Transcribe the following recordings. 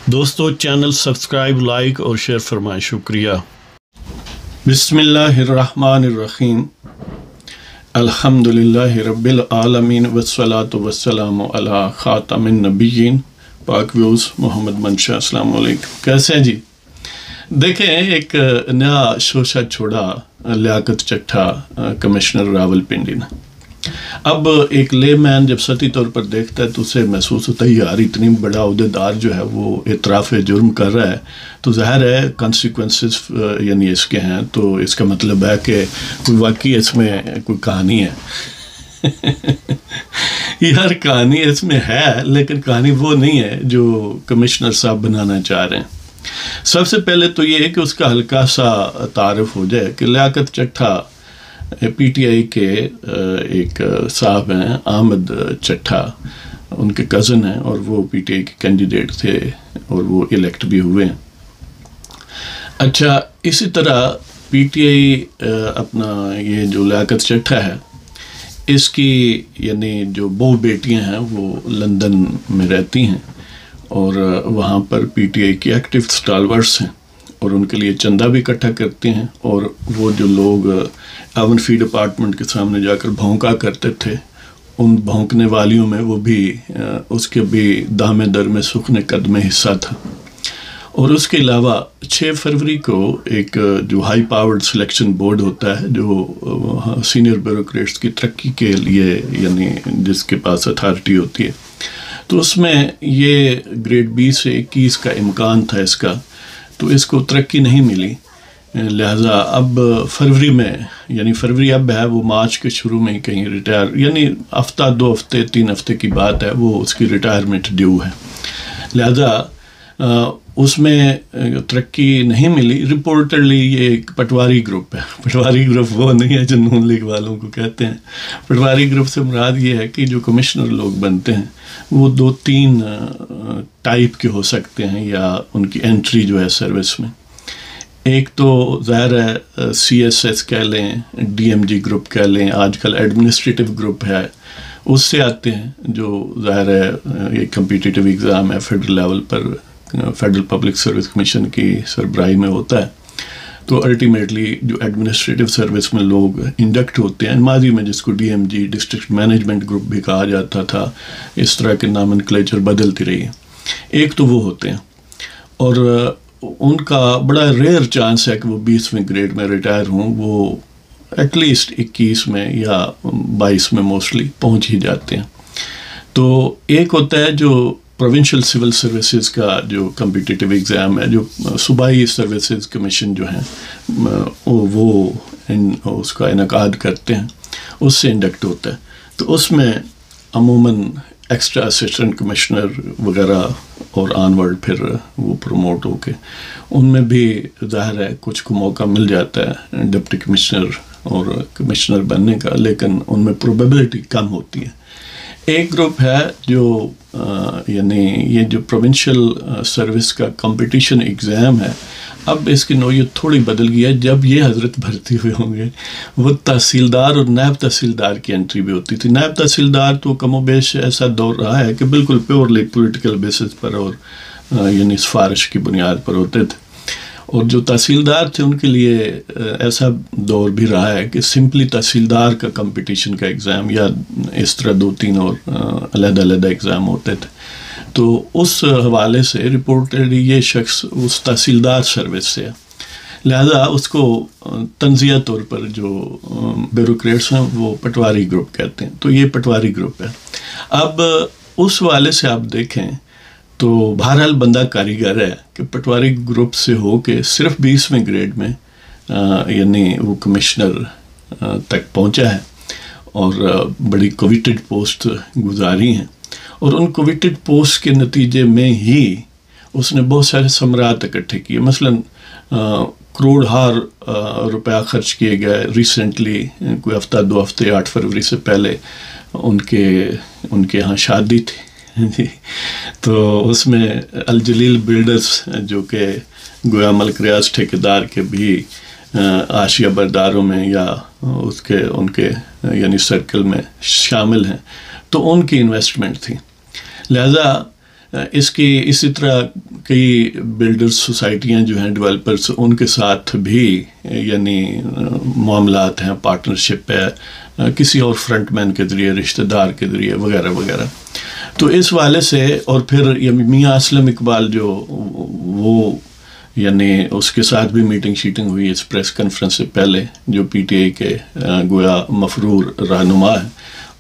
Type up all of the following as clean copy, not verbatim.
دوستو channel subscribe like اور share فرمائیں، شکریہ۔ بسم اللہ الرحمن الرحیم، الحمدللہ رب العالمین والصلاة والسلام علی خاتم النبیین پاک ویوز محمد منشا۔ السلام علیکم، کیسے ہیں جی؟ دیکھیں، ایک نیا شوشہ چھوڑا لیاقت چٹھا کمشنر راول پنڈی نے۔ اب ایک لے مین جب سطحی طور پر دیکھتا ہے تو اسے محسوس ہوتا ہے یار اتنی بڑا عہدیدار جو ہے وہ اعتراف جرم کر رہا ہے تو ظاہر ہے کانسیکوینسز یعنی اس کے ہیں، تو اس کا مطلب ہے کہ کوئی واقعی اس میں کوئی کہانی ہے۔ یار کہانی اس میں ہے، لیکن کہانی وہ نہیں ہے جو کمشنر صاحب بنانا چاہ رہے ہیں۔ سب سے پہلے تو یہ ہے کہ اس کا ہلکا سا تعارف ہو جائے کہ لیاقت چٹھا پی ٹی آئی کے ایک صاحب ہیں، احمد چٹھا، ان کے کزن ہیں اور وہ پی ٹی آئی کے کینڈیڈیٹ تھے اور وہ الیکٹ بھی ہوئے ہیں۔ اچھا، اسی طرح پی ٹی آئی اپنا یہ جو لیاقت چٹھا ہے اس کی یعنی جو دو بیٹیاں ہیں وہ لندن میں رہتی ہیں اور وہاں پر پی ٹی آئی کی ایکٹیو اسٹالورس ہیں اور ان کے لیے چندہ بھی اکٹھا کرتے ہیں، اور وہ جو لوگ ایون فی ڈپارٹمنٹ کے سامنے جا کر بھونکا کرتے تھے ان بھونکنے والیوں میں وہ بھی اس کے بھی دامے در میں سخن قدم حصہ تھا۔ اور اس کے علاوہ 6 فروری کو ایک جو ہائی پاورڈ سلیکشن بورڈ ہوتا ہے جو سینئر بیوروکریٹس کی ترقی کے لیے یعنی جس کے پاس اتھارٹی ہوتی ہے، تو اس میں یہ گریڈ B سے 21 کا امکان تھا اس کا، تو اس کو ترقی نہیں ملی، لہٰذا اب فروری میں یعنی فروری اب ہے، وہ مارچ کے شروع میں کہیں ریٹائر یعنی ہفتہ 2 ہفتے 3 ہفتے کی بات ہے، وہ اس کی ریٹائرمنٹ ڈیو ہے، لہذا اس میں ترقی نہیں ملی۔ رپورٹڈلی یہ ایک پٹواری گروپ ہے، پٹواری گروپ وہ نہیں ہے جو نون لیگ والوں کو کہتے ہیں، پٹواری گروپ سے مراد یہ ہے کہ جو کمشنر لوگ بنتے ہیں وہ 2-3 ٹائپ کے ہو سکتے ہیں یا ان کی انٹری جو ہے سروس میں۔ ایک تو ظاہر ہے سی ایس ایس کہہ لیں، ڈی ایم جی گروپ کہہ لیں، آج کل ایڈمنسٹریٹو گروپ ہے، اس سے آتے ہیں جو ظاہر ہے یہ کمپیٹیٹیو ایگزام ہے فیڈرل لیول پر، فیڈرل پبلک سروس کمیشن کی سربراہی میں ہوتا ہے، تو الٹیمیٹلی جو ایڈمنسٹریٹو سروس میں لوگ انڈکٹ ہوتے ہیں، ماضی میں جس کو D M G district management group بھی کہا جاتا تھا، اس طرح کے نامنکلیچر بدلتی رہی ہے۔ ایک تو وہ ہوتے ہیں اور ان کا بڑا ریئر چانس ہے کہ وہ 20ویں گریڈ میں ریٹائر ہوں، وہ ایٹ لیسٹ 21 میں یا 22 میں موسٹلی پہنچ ہی جاتے ہیں۔ تو ایک ہوتا ہے جو پروونشل سول سروسز کا جو کمپیٹیٹیو ایگزام ہے، جو صوبائی سروسز کمیشن جو ہیں وہ اس کا انعقاد کرتے ہیں، اس سے انڈکٹ ہوتا ہے، تو اس میں عموماً ایکسٹرا اسسٹنٹ کمشنر وغیرہ اور آن ورڈ پھر وہ پروموٹ ہو کے ان میں بھی ظاہر ہے کچھ کو موقع مل جاتا ہے ڈپٹی کمشنر اور کمشنر بننے کا، لیکن ان میں پروبیبلٹی کم ہوتی ہے۔ ایک گروپ ہے جو یعنی یہ جو پروونشل سروس کا کمپٹیشن ایگزام ہے، اب اس کی نوعیت تھوڑی بدل گئی ہے، جب یہ حضرت بھرتی ہوئے ہوں گے وہ تحصیلدار اور نائب تحصیلدار کی انٹری بھی ہوتی تھی۔ نائب تحصیلدار تو کم و بیش ایسا دور رہا ہے کہ بالکل پیورلی پولیٹیکل بیسس پر اور یعنی سفارش کی بنیاد پر ہوتے تھے، اور جو تحصیلدار تھے ان کے لیے ایسا دور بھی رہا ہے کہ سمپلی تحصیلدار کا کمپٹیشن کا ایگزام یا اس طرح 2-3 اور علیحدہ علیحدہ ایگزام ہوتے تھے، تو اس حوالے سے رپورٹڈلی یہ شخص اس تحصیلدار سروس سے ہے، لہذا اس کو تنزیہ طور پر جو بیوروکریٹس ہیں وہ پٹواری گروپ کہتے ہیں، تو یہ پٹواری گروپ ہے۔ اب اس حوالے سے آپ دیکھیں تو بہرحال بندہ کاریگر ہے کہ پٹواری گروپ سے ہو کے صرف 20ویں گریڈ میں یعنی وہ کمشنر تک پہنچا ہے اور بڑی کویٹڈ پوسٹ گزاری ہیں، اور ان کویٹڈ پوسٹ کے نتیجے میں ہی اس نے بہت سارے ثمرات اکٹھے کیے، مثلاً کروڑ روپیہ خرچ کیے گئے ریسنٹلی، کوئی ہفتہ 2 ہفتے 8 فروری سے پہلے ان کے ہاں شادی تھی تو اس میں الجلیل بلڈرز جو کہ گویا ملک ریاض ٹھیکیدار کے بھی آشیہ برداروں میں یا ان کے یعنی سرکل میں شامل ہیں، تو ان کی انویسٹمنٹ تھی، لہذا اس کی اسی طرح کئی بلڈرز سوسائٹیاں جو ہیں ڈیولپرز ان کے ساتھ بھی یعنی معاملات ہیں, پارٹنرشپ ہے کسی اور فرنٹ مین کے ذریعے, رشتہ دار کے ذریعے وغیرہ وغیرہ. تو اس والے سے اور پھر میاں اسلم اقبال جو وہ یعنی اس کے ساتھ بھی میٹنگ شیٹنگ ہوئی اس پریس کانفرنس سے پہلے, جو پی ٹی آئی کے گویا مفرور رہنما ہے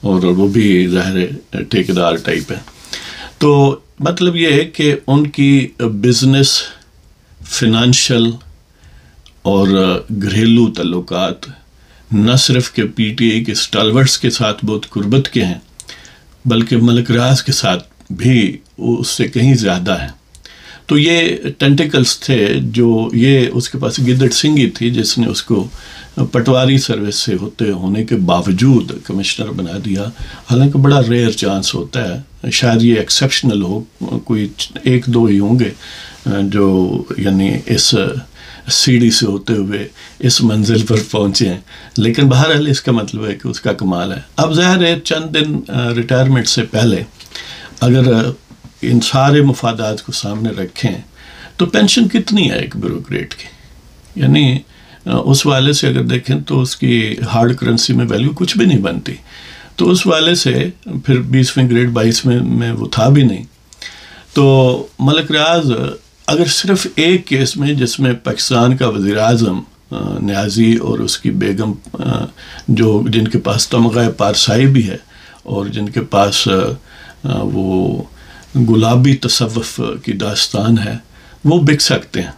اور وہ بھی ظاہر ٹھیکیدار ٹائپ ہے. تو مطلب یہ ہے کہ ان کی بزنس, فنانشل اور گھریلو تعلقات نہ صرف کہ پی ٹی آئی کے اسٹالورٹس کے ساتھ بہت قربت کے ہیں بلکہ ملک راز کے ساتھ بھی اس سے کہیں زیادہ ہیں. تو یہ ٹینٹیکلز تھے جو یہ اس کے پاس گدڑ سنگھ ہی تھی جس نے اس کو پٹواری سروس سے ہونے کے باوجود کمشنر بنا دیا. حالانکہ بڑا ریئر چانس ہوتا ہے, شاید یہ ایکسیپشنل ہو, کوئی 1-2 ہی ہوں گے جو یعنی اس سیڑھی سے ہوتے ہوئے اس منزل پر پہنچے ہیں. لیکن بہرحال اس کا مطلب ہے کہ اس کا کمال ہے. اب ظاہر ہے چند دن ریٹائرمنٹ سے پہلے اگر ان سارے مفادات کو سامنے رکھیں تو پینشن کتنی ہے ایک بیوروکریٹ کی, یعنی اس والے سے اگر دیکھیں تو اس کی ہارڈ کرنسی میں ویلیو کچھ بھی نہیں بنتی. تو اس والے سے پھر 20ویں گریڈ 22 میں وہ تھا بھی نہیں. تو ملک ریاض اگر صرف ایک کیس میں جس میں پاکستان کا وزیر اعظم نیازی اور اس کی بیگم جن کے پاس تمغہ پارسائی بھی ہے اور جن کے پاس وہ گلابی تصوف کی داستان ہے, وہ بک سکتے ہیں.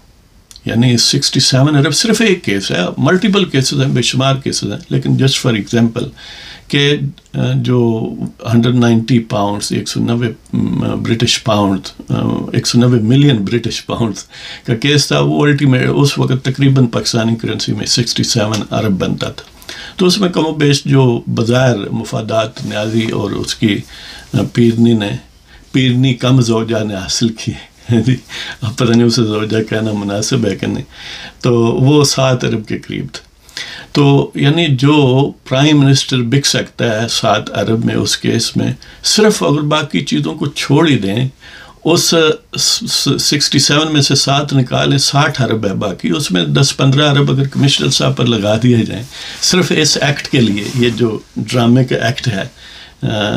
یعنی 67 ارب صرف ایک کیس ہے, ملٹیپل کیسز ہیں, بے شمار کیسز ہیں, لیکن جسٹ فار ایگزامپل کہ جو 190 pounds 190 British pound 190 million British pound کا کیس تھا, وہ الٹیمیٹ اس وقت تقریباً پاکستانی کرنسی میں 67 ارب بنتا تھا. تو اس میں کم و بیش جو بظاہر مفادات نیازی اور اس کی پیرنی کم زوجہ نے حاصل کی, اب پتہ نہیں اسے زوجہ کہنا مناسب ہے کہ نہیں, تو وہ 7 ارب کے قریب تھا. تو یعنی جو پرائم منسٹر بک سکتا ہے 7 ارب میں اس کیس میں, صرف اگر باقی چیزوں کو چھوڑ ہی دیں, اس 67 میں سے 7 نکالیں 60 ارب ہے باقی, اس میں 10-15 ارب اگر کمشنر صاحب پر لگا دیے جائیں صرف اس ایکٹ کے لیے, یہ جو ڈرامے کا ایکٹ ہے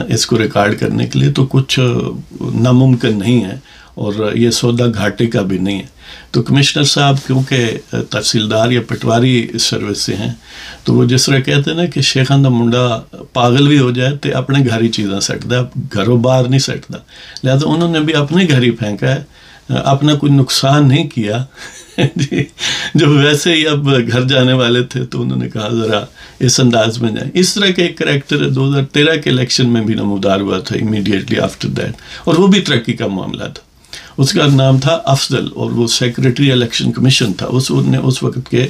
اس کو ریکارڈ کرنے کے لیے, تو کچھ ناممکن نہیں ہے اور یہ سودا گھاٹے کا بھی نہیں ہے. تو کمشنر صاحب کیونکہ تحصیلدار یا پٹواری سروس سے ہیں, تو وہ جس طرح کہتے ہیں نا کہ شیخاں دا منڈا پاگل بھی ہو جائے تو اپنے گھر ہی چیزاں سٹتا, گھروں باہر نہیں سٹتا. لہٰذا انہوں نے بھی اپنے گھر ہی پھینکا ہے, اپنا کوئی نقصان نہیں کیا. جب ویسے ہی اب گھر جانے والے تھے تو انہوں نے کہا ذرا اس انداز میں جائیں. اس طرح کا ایک کریکٹر 2013 کے الیکشن میں بھی نمودار ہوا تھا امیڈیٹلی آفٹر دیٹ, اور وہ بھی ترقی کا معاملہ تھا. اس کا نام تھا افضل اور وہ سیکریٹری الیکشن کمیشن تھا. نے اس وقت کے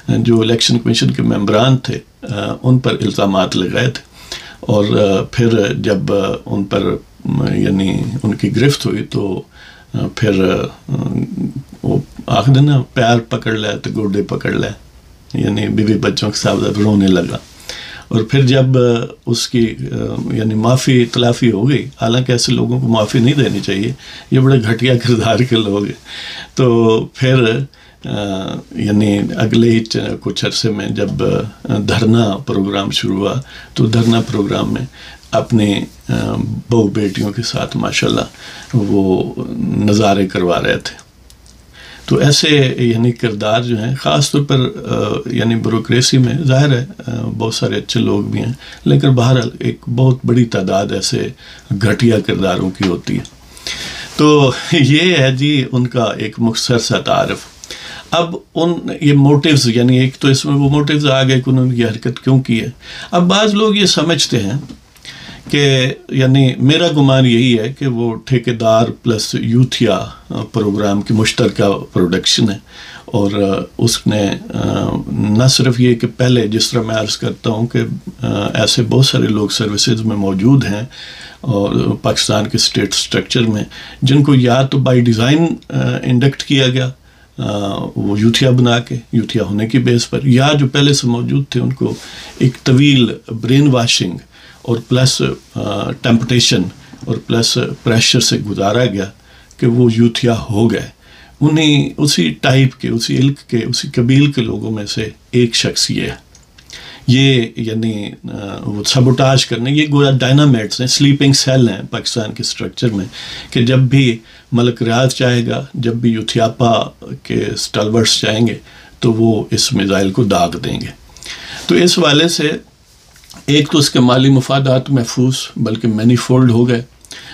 جو الیکشن کمیشن کے ممبران تھے ان پر الزامات لگائے تھے, اور پھر جب ان پر یعنی ان کی گرفت ہوئی تو پھر وہ آخر نا پیار پکڑ لے تو گوڈے پکڑ لے, یعنی بیوی بچوں کے ساتھ رونے لگا. اور پھر جب اس کی یعنی معافی تلافی ہو گئی, حالانکہ ایسے لوگوں کو معافی نہیں دینی چاہیے, یہ بڑے گھٹیا کردار کے لوگ ہیں. تو پھر یعنی اگلے ہی کچھ عرصے میں جب دھرنا پروگرام شروع ہوا تو دھرنا پروگرام میں اپنی بہو بیٹیوں کے ساتھ ماشاءاللہ وہ نظارے کروا رہے تھے. تو ایسے یعنی کردار جو ہیں خاص طور پر یعنی بیوروکریسی میں ظاہر ہے بہت سارے اچھے لوگ بھی ہیں, لیکن بہرحال ایک بہت بڑی تعداد ایسے گھٹیا کرداروں کی ہوتی ہے. تو یہ ہے جی ان کا ایک مختصر سا تعارف. اب یہ موٹیوز یعنی ایک تو اس میں وہ موٹیوز آ گئے کہ انہوں نے یہ حرکت کیوں کی ہے. اب بعض لوگ یہ سمجھتے ہیں کہ یعنی میرا گمان یہی ہے کہ وہ ٹھیکیدار پلس یوتھیا پروگرام کی مشترکہ پروڈکشن ہے, اور اس نے نہ صرف یہ کہ پہلے جس طرح میں عرض کرتا ہوں کہ ایسے بہت سارے لوگ سروسز میں موجود ہیں اور پاکستان کے اسٹیٹ سٹرکچر میں جن کو یا تو بائی ڈیزائن انڈکٹ کیا گیا وہ یوتھیا بنا کے, یوتھیا ہونے کی بیس پر, یا جو پہلے سے موجود تھے ان کو ایک طویل برین واشنگ اور پلس ٹیمپٹیشن اور پلس پریشر سے گزارا گیا کہ وہ یوتھیا ہو گئے، انہیں اسی ٹائپ کے، اسی علق کے، اسی قبیل کے لوگوں میں سے ایک شخص یہ یعنی وہ سبوٹاج کرنے، یہ گویا ڈائنامیٹس ہیں، سلیپنگ سیل ہیں پاکستان کے سٹرکچر میں، کہ جب بھی ملک ریاض چاہے گا، جب بھی یوتھیاپا کے سٹالورٹس چاہیں گے تو وہ اس میزائل کو داغ دیں گے. تو اس والے سے ایک تو اس کے مالی مفادات محفوظ بلکہ مینی فولڈ ہو گئے،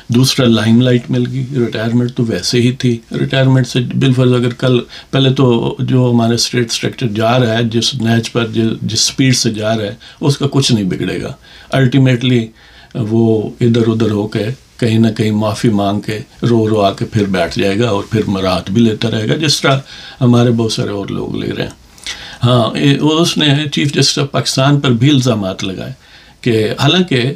دوسرا لائم لائٹ مل گئی. ریٹائرمنٹ تو ویسے ہی تھی، ریٹائرمنٹ سے بالفرض اگر پہلے تو جو ہمارے اسٹیٹ سٹرکچر جا رہا ہے، جس نیچ پر جس سپیڈ سے جا رہا ہے، اس کا کچھ نہیں بگڑے گا. الٹیمیٹلی وہ ادھر ادھر ہو کے کہیں نہ کہیں معافی مانگ کے رو آ کے پھر بیٹھ جائے گا اور پھر مراحت بھی لیتا رہے گا، جس طرح ہمارے بہت سارے اور لوگ لے رہے ہیں. ہاں، اس نے چیف جسٹس آف پاکستان پر بھی الزامات لگائے کہ حالانکہ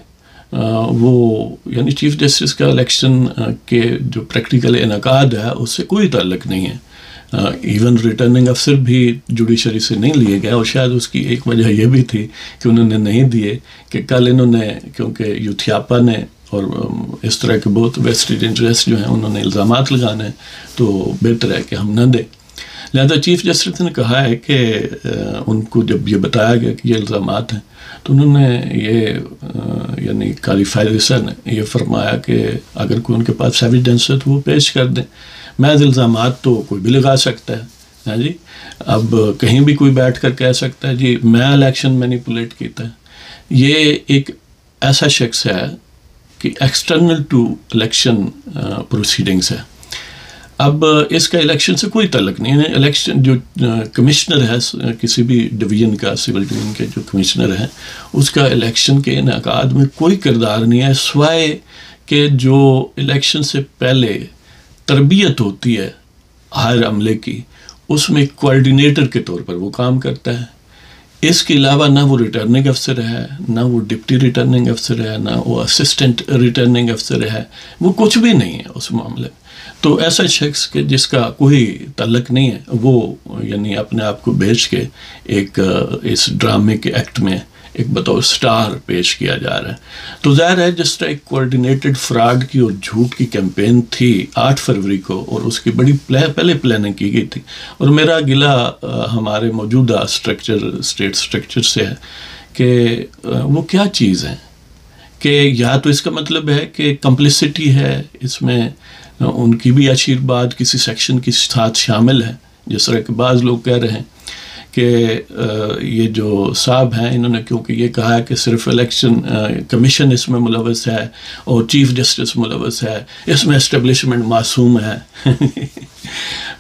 وہ یعنی چیف جسٹس کا الیکشن کے جو پریکٹیکل انعقاد ہے اس سے کوئی تعلق نہیں ہے. ایون ریٹرننگ افسر بھی جوڈیشری سے نہیں لیے گئے، اور شاید اس کی ایک وجہ یہ بھی تھی کہ انہوں نے نہیں دیے کہ کل انہوں نے، کیونکہ یوتھیاپا نے اور اس طرح کے بہت ویسٹڈ انٹرسٹ جو ہیں انہوں نے الزامات لگانے، تو بہتر ہے کہ ہم نہ دیں. لہذا چیف جسٹس نے کہا ہے کہ ان کو جب یہ بتایا گیا کہ یہ الزامات ہیں تو انہوں نے یہ یعنی قاضی فائز نے یہ فرمایا کہ اگر کوئی ان کے پاس ایویڈنس ہے تو وہ پیش کر دیں. محض الزامات تو کوئی بھی لگا سکتا ہے. ہاں جی، اب کہیں بھی کوئی بیٹھ کر کہہ سکتا ہے جی میں الیکشن مینیپولیٹ کیتا ہے. یہ ایک ایسا شخص ہے کہ ایکسٹرنل ٹو الیکشن پروسیڈنگس ہے. اب اس کا الیکشن سے کوئی تعلق نہیں ہے. الیکشن جو کمشنر ہے کسی بھی ڈویژن کا، سول ڈویژن کے جو کمشنر ہیں، اس کا الیکشن کے انعقاد میں کوئی کردار نہیں ہے، سوائے کہ جو الیکشن سے پہلے تربیت ہوتی ہے ہر عملے کی، اس میں کوآرڈینیٹر کے طور پر وہ کام کرتا ہے. اس کے علاوہ نہ وہ ریٹرننگ افسر ہے، نہ وہ ڈپٹی ریٹرننگ افسر ہے، نہ وہ اسسٹنٹ ریٹرننگ افسر ہے، وہ کچھ بھی نہیں ہے اس معاملے میں. تو ایسا شخص کہ جس کا کوئی تعلق نہیں ہے، وہ یعنی اپنے آپ کو بیچ کے ایک اس ڈرامے کے ایکٹ میں ایک بطور سٹار پیش کیا جا رہا ہے. تو ظاہر ہے جس طرح ایک کوآرڈینیٹڈ فراڈ کی اور جھوٹ کی کیمپین تھی 8 فروری کو، اور اس کی بڑی پہلے پلاننگ کی گئی تھی. اور میرا گلہ ہمارے موجودہ اسٹیٹ سٹرکچر سے ہے کہ وہ کیا چیز ہے کہ یا تو اس کا مطلب ہے کہ کمپلسٹی ہے، اس میں ان کی بھی آشیرواد کسی سیکشن کے ساتھ شامل ہے، جس طرح کہ بعض لوگ کہہ رہے ہیں کہ یہ جو صاحب ہیں انہوں نے کیونکہ یہ کہا ہے کہ صرف الیکشن کمیشن اس میں ملوث ہے اور چیف جسٹس ملوث ہے، اس میں اسٹیبلشمنٹ معصوم ہے.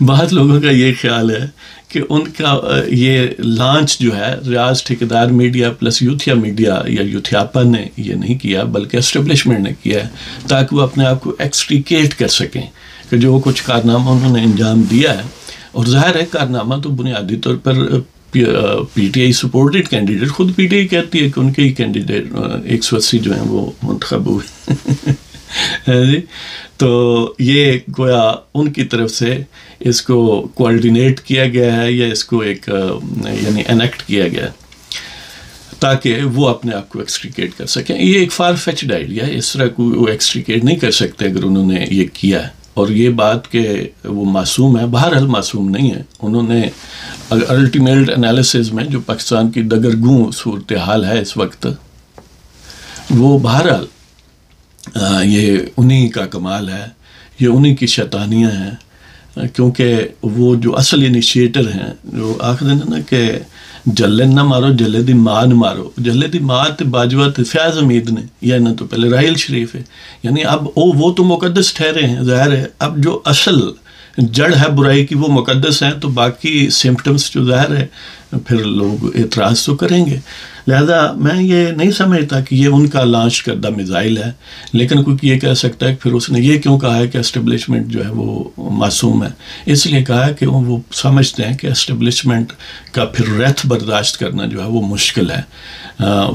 بعض لوگوں کا یہ خیال ہے کہ ان کا یہ لانچ جو ہے ریاض ٹھیکیدار میڈیا پلس یوتھیا میڈیا یا یوتھیاپا نے یہ نہیں کیا بلکہ اسٹیبلشمنٹ نے کیا ہے، تاکہ وہ اپنے آپ کو ایکسٹریکیٹ کر سکیں کہ جو کچھ کارنامہ انہوں نے انجام دیا ہے. اور ظاہر ہے کارنامہ تو بنیادی طور پر P T I supported candidate, خود پی ٹی آئی کہتی ہے کہ ان کے ہی کینڈیڈیٹ 180 جو ہیں وہ منتخب ہوئے. جی، تو یہ گویا ان کی طرف سے اس کو کوآرڈینیٹ کیا گیا ہے یا اس کو ایک یعنی انیکٹ کیا گیا ہے تاکہ وہ اپنے آپ کو ایکسٹریکیٹ کر سکیں. یہ ایک فار فیچڈ آئیڈیا ہے، اس طرح کو وہ ایکسٹریکیٹ نہیں کر سکتے اگر انہوں نے یہ کیا ہے. اور یہ بات کہ وہ معصوم ہے، بہرحال معصوم نہیں ہے. انہوں نے الٹیمیٹ انالیسز میں جو پاکستان کی دگرگوں صورتحال ہے اس وقت، وہ بہرحال یہ انہی کا کمال ہے، یہ انہی کی شیطانیاں ہیں، کیونکہ وہ جو اصل انیشیٹر ہیں، جو آخر ہیں نا کہ جلے نہ مارو جلے دی ماں نہ مارو، جلے دی ماں تے باجوہ تے فیاض حمید نے، یا نہ تو پہلے راحیل شریف ہے. یعنی اب وہ تو مقدس ٹھہرے ہیں، ظاہر ہے اب جو اصل جڑ ہے برائی کی وہ مقدس ہیں، تو باقی سمپٹمز جو ظاہر ہے پھر لوگ اعتراض تو کریں گے. لہذا میں یہ نہیں سمجھتا کہ یہ ان کا لانچ کردہ میزائل ہے، لیکن کوئی یہ کہہ سکتا ہے کہ پھر اس نے یہ کیوں کہا ہے کہ اسٹیبلشمنٹ جو ہے وہ معصوم ہے. اس لیے کہا ہے کہ وہ سمجھتے ہیں کہ اسٹیبلشمنٹ کا پھر ریتھ برداشت کرنا جو ہے وہ مشکل ہے.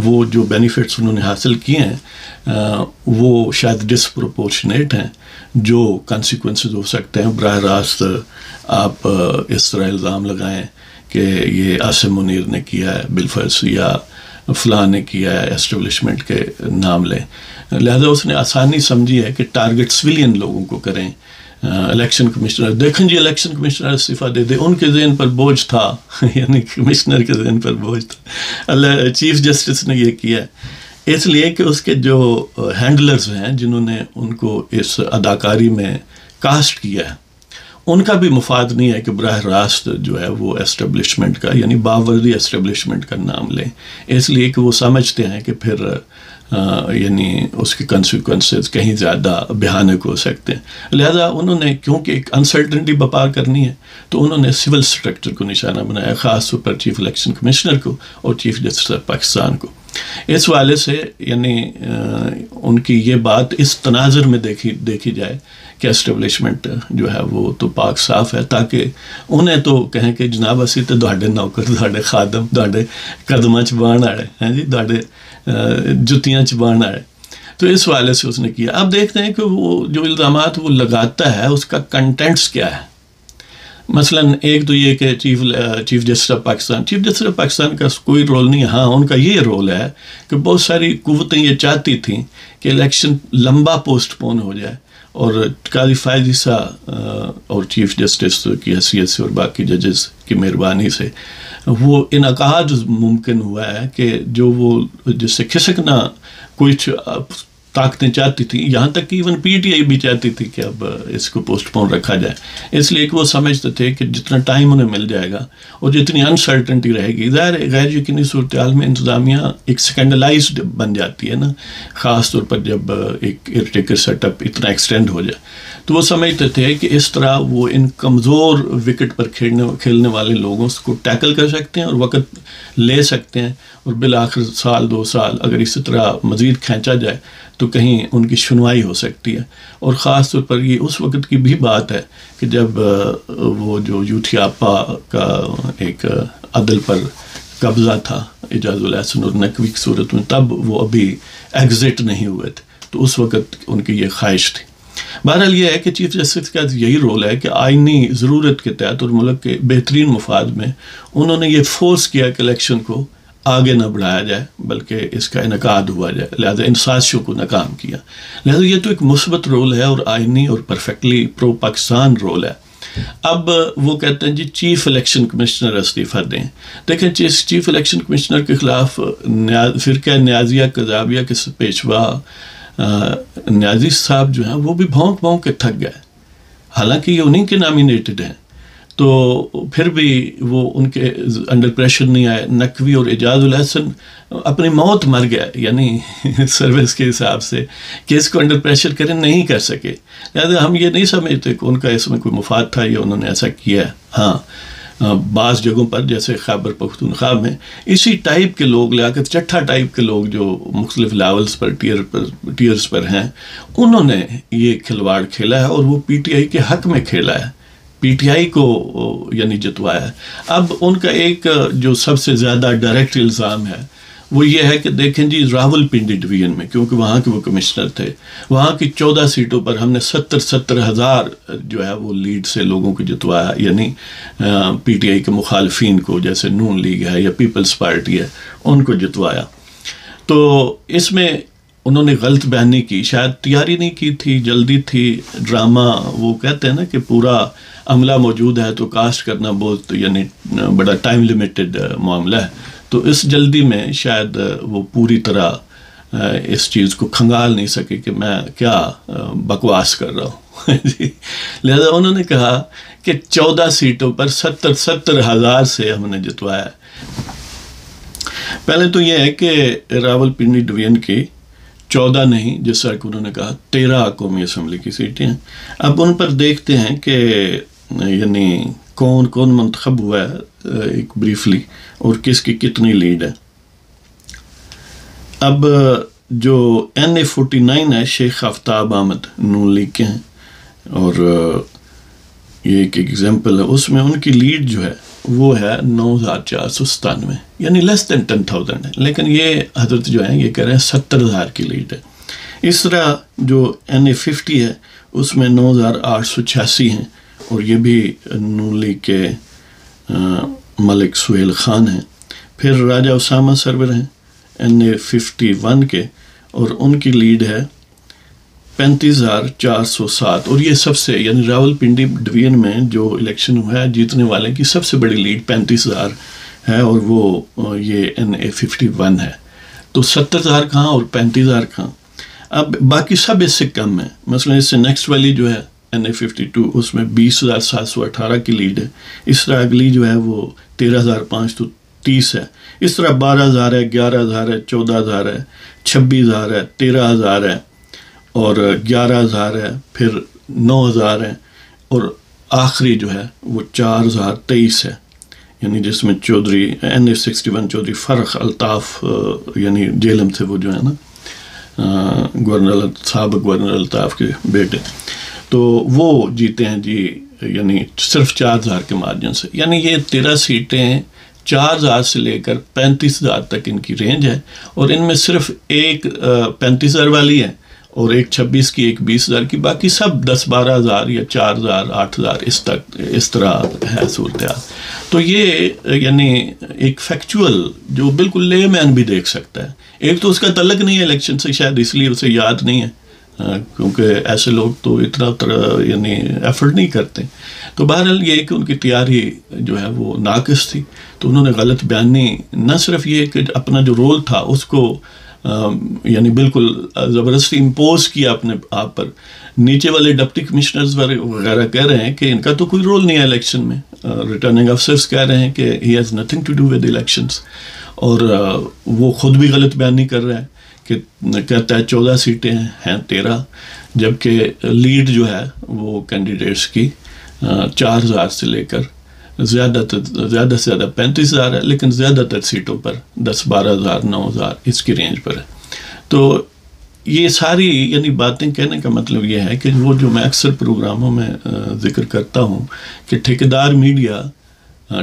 وہ جو بینیفٹس انہوں نے حاصل کیے ہیں وہ شاید ڈسپروپورشنیٹ ہیں، جو کانسیکوینسز ہو سکتے ہیں. براہ راست آپ اس طرح الزام لگائیں کہ یہ عاصم منیر نے کیا ہے بالفرض یا فلاں نے کیا ہے، اسٹیبلشمنٹ کے نام لیں. لہذا اس نے آسانی سمجھی ہے کہ ٹارگٹ سویلین لوگوں کو کریں، الیکشن کمشنر، دیکھیں جی الیکشن کمشنر استعفیٰ دے دے، ان کے ذہن پر بوجھ تھا یعنی کمشنر کے ذہن پر بوجھ تھا. اللہ چیف جسٹس نے یہ کیا اس لیے کہ اس کے جو ہینڈلرز ہیں جنہوں نے ان کو اس اداکاری میں کاسٹ کیا ہے، ان کا بھی مفاد نہیں ہے کہ براہ راست جو ہے وہ اسٹیبلشمنٹ کا یعنی باوردی اسٹیبلشمنٹ کا نام لیں، اس لیے کہ وہ سمجھتے ہیں کہ پھر یعنی اس کے کنسیکوینسز کہیں زیادہ بھیانک ہو سکتے ہیں. لہذا انہوں نے کیونکہ ایک انسرٹنٹی بپا کرنی ہے تو انہوں نے سول سٹرکچر کو نشانہ بنایا، خاص طور پر چیف الیکشن کمشنر کو اور چیف جسٹس آف پاکستان کو. اس والے سے یعنی ان کی یہ بات اس تناظر میں دیکھی جائے کہ اسٹیبلشمنٹ جو ہے وہ تو پاک صاف ہے، تاکہ انہیں تو کہیں کہ جناب اسی تو تہاڈے نوکر، تہاڈے خادم، تہاڈے قدماں چ بان آڑے ہیں جی، تہاڈے جتیاں چ بان آڑے. تو اس والے سے اس نے کیا. اب دیکھتے ہیں کہ وہ جو الزامات وہ لگاتا ہے اس کا کنٹینٹس کیا ہے. مثلا ایک تو یہ کہ چیف جسٹس آف پاکستان کا کوئی رول نہیں ہے. ہاں ان کا یہ رول ہے کہ بہت ساری قوتیں یہ چاہتی تھیں کہ الیکشن لمبا پوسٹ پون ہو جائے، اور قاضی فائز عیسیٰ اور چیف جسٹس کی حیثیت سے اور باقی ججز کی مہربانی سے وہ انعقاد ممکن ہوا ہے کہ جو وہ جس سے کھسکنا کچھ طاقتیں چاہتی تھیں، یہاں تک کہ ایون پی ٹی آئی بھی چاہتی تھی کہ اب اس کو پوسٹ پون رکھا جائے، اس لیے کہ وہ سمجھتے تھے کہ جتنا ٹائم انہیں مل جائے گا اور جتنی انسرٹنٹی رہے گی، ظاہر غیر یقینی صورتحال میں انتظامیہ ایک سیکنڈلائزڈ بن جاتی ہے نا، خاص طور پر جب ایک ایئرٹیکر سیٹ اپ اتنا ایکسٹینڈ ہو جائے. تو وہ سمجھتے تھے کہ اس طرح وہ ان کمزور وکٹ پر کھیلنے والے لوگوں کو ٹیکل کر سکتے ہیں اور وقت لے سکتے ہیں، اور بالآخر سال 2 سال اگر اسی طرح مزید کھینچا جائے تو کہیں ان کی سنوائی ہو سکتی ہے. اور خاص طور پر یہ اس وقت کی بھی بات ہے کہ جب وہ جو یوتھیاپا کا ایک عدل پر قبضہ تھا اعجاز الاحسن اور نقوی کی صورت میں، تب وہ ابھی ایگزٹ نہیں ہوئے تھے، تو اس وقت ان کی یہ خواہش تھی. بہرحال یہ ہے کہ چیف جسٹس کا یہی رول ہے کہ آئینی ضرورت کے تحت اور ملک کے بہترین مفاد میں انہوں نے یہ فورس کیا کہ الیکشن کو آگے نہ بڑھایا جائے بلکہ اس کا انعقاد ہوا جائے، لہذا ان سازشوں کو ناکام کیا. لہذا یہ تو ایک مثبت رول ہے اور آئینی اور پرفیکٹلی پرو پاکستان رول ہے. اب وہ کہتے ہیں جی چیف الیکشن کمشنر استعفیٰ دیں. دیکھیں چیف الیکشن کمشنر کے خلاف فرقہ نیازیہ قذابیہ کے پیشوا نیازی صاحب جو ہیں وہ بھی بھونک کے تھک گئے، حالانکہ یہ انہیں کے نامینیٹڈ ہیں، تو پھر بھی وہ ان کے انڈر پریشر نہیں آئے. نقوی اور اعجاز الاحسن اپنی موت مر گیا، یعنی سروس کے حساب سے کہ اس کو انڈر پریشر کریں نہیں کر سکے. لہٰذا ہم یہ نہیں سمجھتے کہ ان کا اس میں کوئی مفاد تھا یا انہوں نے ایسا کیا ہے. ہاں بعض جگہوں پر جیسے خیبر پختونخوا میں اسی ٹائپ کے لوگ، لیاقت چٹھا ٹائپ کے لوگ جو مختلف لیولز پر ٹیئرز پر ہیں، انہوں نے یہ کھلواڑ کھیلا ہے اور وہ پی ٹی آئی کے حق میں کھیلا ہے، پی ٹی آئی کو یعنی جتوایا ہے. اب ان کا ایک جو سب سے زیادہ ڈائریکٹ الزام ہے وہ یہ ہے کہ دیکھیں جی راول پنڈی ڈویژن میں، کیونکہ وہاں کے وہ کمشنر تھے، وہاں کی 14 سیٹوں پر ہم نے 70 ہزار جو ہے وہ لیڈ سے لوگوں کو جتوایا، یعنی پی ٹی آئی کے مخالفین کو، جیسے نون لیگ ہے یا پیپلز پارٹی ہے، ان کو جتوایا. تو اس میں انہوں نے غلط بیانی کی، شاید تیاری نہیں کی تھی، جلدی تھی، ڈرامہ وہ کہتے ہیں نا کہ پورا عملہ موجود ہے تو کاسٹ کرنا بہت یعنی بڑا ٹائم لیمیٹڈ معاملہ ہے، تو اس جلدی میں شاید وہ پوری طرح اس چیز کو کھنگال نہیں سکے کہ میں کیا بکواس کر رہا ہوں جی. لہذا انہوں نے کہا کہ 14 سیٹوں پر 70 ہزار سے ہم نے جتوایا. پہلے تو یہ ہے کہ راول پنڈی ڈویژن کی 14 نہیں، جس طرح کہ انہوں نے کہا 13 قومی اسمبلی کی سیٹیں ہیں. اب ان پر دیکھتے ہیں کہ یعنی کون منتخب ہوا ہے ایک بریفلی اور کس کی کتنی لیڈ ہے. اب جو NA49 ہے شیخ آفتاب احمد نون لیگ کے ہیں، اور یہ ایک ایگزامپل ہے، اس میں ان کی لیڈ جو ہے وہ ہے 9497، یعنی لیس دین 10,000 ہے، لیکن یہ حضرت جو ہیں یہ کہہ رہے ہیں 70,000 کی لیڈ ہے. اس طرح جو NA50 ہے اس میں 9886 ہیں، اور یہ بھی نون لیگ کے ملک سہیل خان ہیں. پھر راجہ اسامہ سرور ہیں NA51 کے، اور ان کی لیڈ ہے 35,407 اور یہ سب سے یعنی راولپنڈی ڈویژن میں جو الیکشن ہوا ہے جیتنے والے کی سب سے بڑی لیڈ 35,000 ہے اور وہ یہ NA51 ہے. تو 70,000 کہاں اور 35,000 کہاں. اب باقی سب اس سے کم ہیں. مثلا اس سے نیکسٹ والی جو ہے NA52 اس میں 20,718 کی لیڈ ہے. اس طرح اگلی جو ہے وہ 13,530 ہے. اس طرح 12,000 ہے, 11,000 ہے, 14,000 ہے, 26,000 ہے, 13,000 ہے اور 11,000 ہے, پھر 9,000 ہے اور آخری جو ہے وہ 4,023 ہے. یعنی جس میں چودھری NA61 چودھری فرخ الطاف یعنی جیلم تھے وہ جو ہے نا گورنر سابق گورنر الطاف کے بیٹے, تو وہ جیتے ہیں جی یعنی صرف 4,000 کے مارجن سے. یعنی یہ 13 سیٹیں 4,000 سے لے کر 35,000 تک ان کی رینج ہے اور ان میں صرف ایک 35,000 والی ہے اور ایک 26 کی, ایک 20,000 کی, باقی سب 10-12,000 یا 4,000 8,000 اس طرح ہے صورتحال. تو یہ یعنی ایک فیکچول جو بالکل لے مین بھی دیکھ سکتا ہے. ایک تو اس کا تعلق نہیں ہے الیکشن سے, شاید اس لیے اسے یاد نہیں ہے کیونکہ ایسے لوگ تو اتنا یعنی ایفرٹ نہیں کرتے. تو بہرحال یہ کہ ان کی تیاری جو ہے وہ ناقص تھی, تو انہوں نے غلط بیانی نہ صرف یہ کہ اپنا جو رول تھا اس کو یعنی بالکل زبردستی امپوز کیا اپنے آپ پر. نیچے والے ڈپٹی کمشنرز وغیرہ کہہ رہے ہیں کہ ان کا تو کوئی رول نہیں ہے الیکشن میں. ریٹرننگ افسرز کہہ رہے ہیں کہ he has nothing to do with elections, اور وہ خود بھی غلط بیانی کر رہا ہے کہ کہتا ہے 14 سیٹیں ہیں 13, جبکہ لیڈ جو ہے وہ کینڈیڈیٹس کی 4,000 سے لے کر زیادہ سے زیادہ 35,000 ہے, لیکن زیادہ تر سیٹوں پر 10-12,000 9,000 اس کی رینج پر ہے. تو یہ ساری یعنی باتیں کہنے کا مطلب یہ ہے کہ وہ جو میں اکثر پروگراموں میں ذکر کرتا ہوں کہ ٹھیکیدار میڈیا,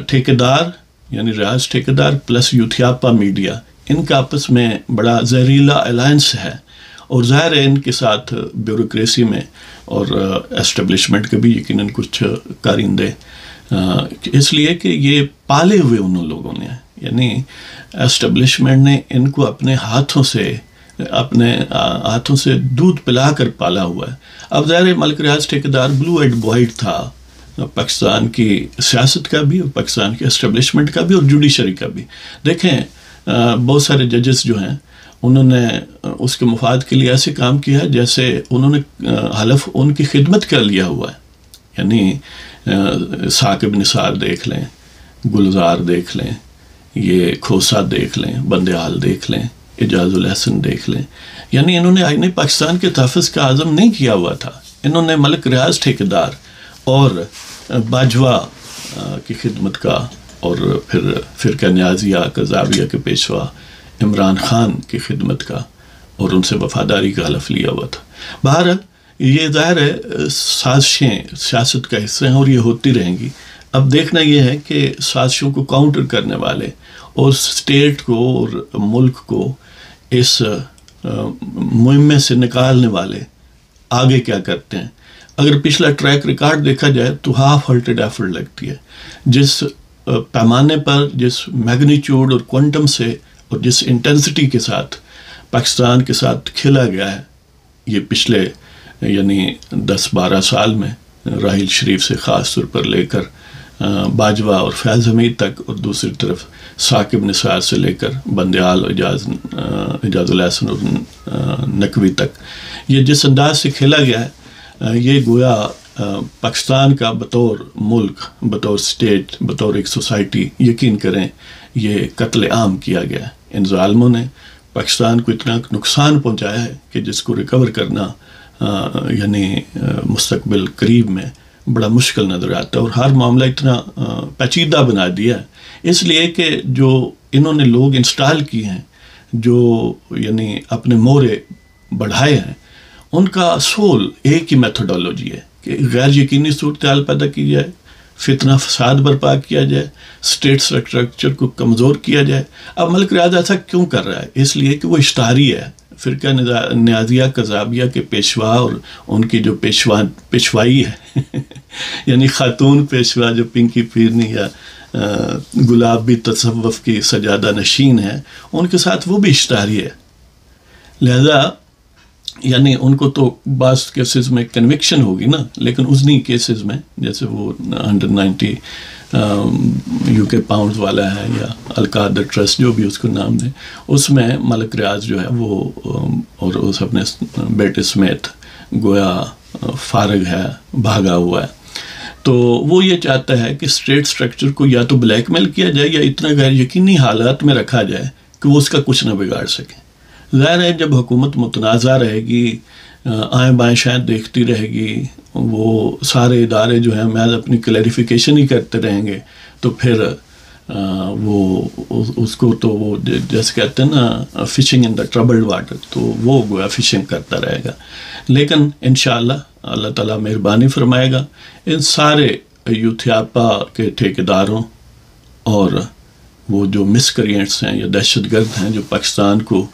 ٹھیکیدار یعنی ریاض ٹھیکیدار پلس یوتھیاپا میڈیا, ان کا آپس میں بڑا زہریلا الائنس ہے, اور ظاہر ہے ان کے ساتھ بیوروکریسی میں اور اسٹیبلشمنٹ کے بھی یقیناً کچھ کارندے, اس لیے کہ یہ پالے ہوئے انہوں لوگوں نے, یعنی اسٹیبلشمنٹ نے ان کو اپنے ہاتھوں سے دودھ پلا کر پالا ہوا ہے. اب ظاہر ملک ریاض ٹھیکیدار بلو اینڈ وائٹ تھا پاکستان کی سیاست کا بھی اور پاکستان کی اسٹیبلشمنٹ کا بھی اور جوڈیشری کا بھی. دیکھیں بہت سارے ججز جو ہیں انہوں نے اس کے مفاد کے لیے ایسے کام کیا ہے جیسے انہوں نے حلف ان کی خدمت کا لیا ہوا ہے. یعنی ثاقب نثار دیکھ لیں, گلزار دیکھ لیں, یہ کھوسا دیکھ لیں, بندیال دیکھ لیں, اعجاز الحسن دیکھ لیں. یعنی انہوں نے آئین پاکستان کے تحفظ کا عزم نہیں کیا ہوا تھا, انہوں نے ملک ریاض ٹھیکیدار اور باجوہ کی خدمت کا اور پھر فرقہ نیازیہ قذابیہ کے پیشوا عمران خان کی خدمت کا اور ان سے وفاداری کا حلف لیا ہوا تھا. بہرحال یہ ظاہر ہے سازشیں سیاست کا حصہ ہیں اور یہ ہوتی رہیں گی. اب دیکھنا یہ ہے کہ سازشوں کو کاؤنٹر کرنے والے اور اسٹیٹ کو اور ملک کو اس مہمے سے نکالنے والے آگے کیا کرتے ہیں. اگر پچھلا ٹریک ریکارڈ دیکھا جائے تو ہاف ہرٹڈ ایفرٹ لگتی ہے. جس پیمانے پر, جس میگنیچیوڈ اور کوانٹم سے اور جس انٹینسٹی کے ساتھ پاکستان کے ساتھ کھیلا گیا ہے یہ پچھلے یعنی 10-12 سال میں, راحیل شریف سے خاص طور پر لے کر باجوہ اور فیض حمید تک, اور دوسری طرف ثاقب نثار سے لے کر بندیال, اعجاز الحسن اور نقوی تک, یہ جس انداز سے کھیلا گیا ہے یہ گویا پاکستان کا بطور ملک, بطور اسٹیٹ, بطور ایک سوسائٹی یقین کریں یہ قتل عام کیا گیا ہے. ان ظالموں نے پاکستان کو اتنا نقصان پہنچایا ہے کہ جس کو ریکور کرنا یعنی مستقبل قریب میں بڑا مشکل نظر آتا ہے, اور ہر معاملہ اتنا پیچیدہ بنا دیا ہے اس لیے کہ جو انہوں نے لوگ انسٹال کیے ہیں, جو یعنی اپنے مورے بڑھائے ہیں, ان کا اصول ایک ہی میتھڈالوجی ہے کہ غیر یقینی صورتحال پیدا کی جائے, فتنہ فساد برپا کیا جائے, اسٹیٹ اسٹرکچر کو کمزور کیا جائے. اب ملک ریاض ایسا کیوں کر رہا ہے؟ اس لیے کہ وہ اشتہاری ہے. فرقہ نیازیہ قذابیہ کے پیشوا اور ان کی جو پیشوائی ہے یعنی خاتون پیشوا جو پنکی پیرنی یا گلابی تصوف کی سجادہ نشین ہے, ان کے ساتھ وہ بھی اشتہاری ہے. لہذا یعنی ان کو تو بعض کیسز میں کنوکشن ہوگی نا، لیکن ازنی کیسز میں جیسے وہ 190 UK پاؤنڈز والا ہے یا القادر ٹرسٹ جو بھی اس کو نام دیں، اس میں ملک ریاض جو ہے وہ اور اس اپنے بیٹے سمیت گویا فارغ ہے، بھاگا ہوا ہے. تو وہ یہ چاہتا ہے کہ اسٹیٹ سٹرکچر کو یا تو بلیک میل کیا جائے یا اتنا غیر یقینی حالات میں رکھا جائے کہ وہ اس کا کچھ نہ بگاڑ سکے. ظاہر ہے جب حکومت متنازع رہے گی، آئیں بائیں شاید دیکھتی رہے گی، وہ سارے ادارے جو ہیں محض اپنی کلیریفیکیشن ہی کرتے رہیں گے، تو پھر وہ اس کو تو وہ جیسے کہتے ہیں نا فشنگ ان دا ٹربلڈ واٹر، تو وہ گویا فشنگ کرتا رہے گا. لیکن انشاءاللہ اللہ تعالیٰ مہربانی فرمائے گا، ان سارے یوتھیاپا کے ٹھیکیداروں اور وہ جو مسکرینٹس ہیں یا دہشت گرد ہیں جو پاکستان کو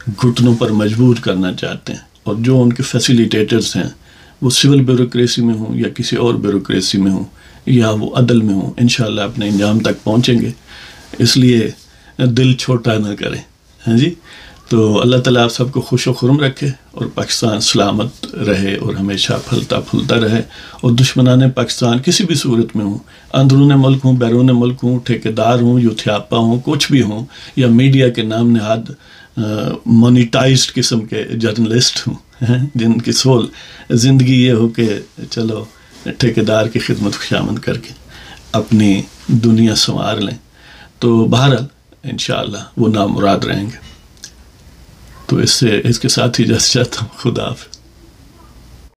گھٹنوں پر مجبور کرنا چاہتے ہیں، اور جو ان کے فیسیلیٹیٹرز ہیں وہ سول بیوروکریسی میں ہوں یا کسی اور بیوروکریسی میں ہوں یا وہ عدل میں ہوں، انشاءاللہ اپنے انجام تک پہنچیں گے. اس لیے دل چھوٹا نہ کریں. ہاں جی، تو اللہ تعالیٰ آپ سب کو خوش و خرم رکھے اور پاکستان سلامت رہے اور ہمیشہ پھلتا پھولتا رہے، اور دشمنان پاکستان کسی بھی صورت میں ہوں، اندرون ملک ہوں، بیرون ملک ہوں، ٹھیکیدار ہوں، یوتھیاپا ہوں، کچھ بھی ہوں، یا میڈیا کے نام نہاد مونیٹائزڈ قسم کے جرنلسٹ ہوں جن کی سول زندگی یہ ہو کہ چلو ٹھیکیدار کی خدمت خوشامد کر کے اپنی دنیا سنوار لیں، تو بہرحال انشاءاللہ وہ نامراد رہیں گے. تو اس کے ساتھ ہی اجازت چاہتا ہوں. خدا حافظ.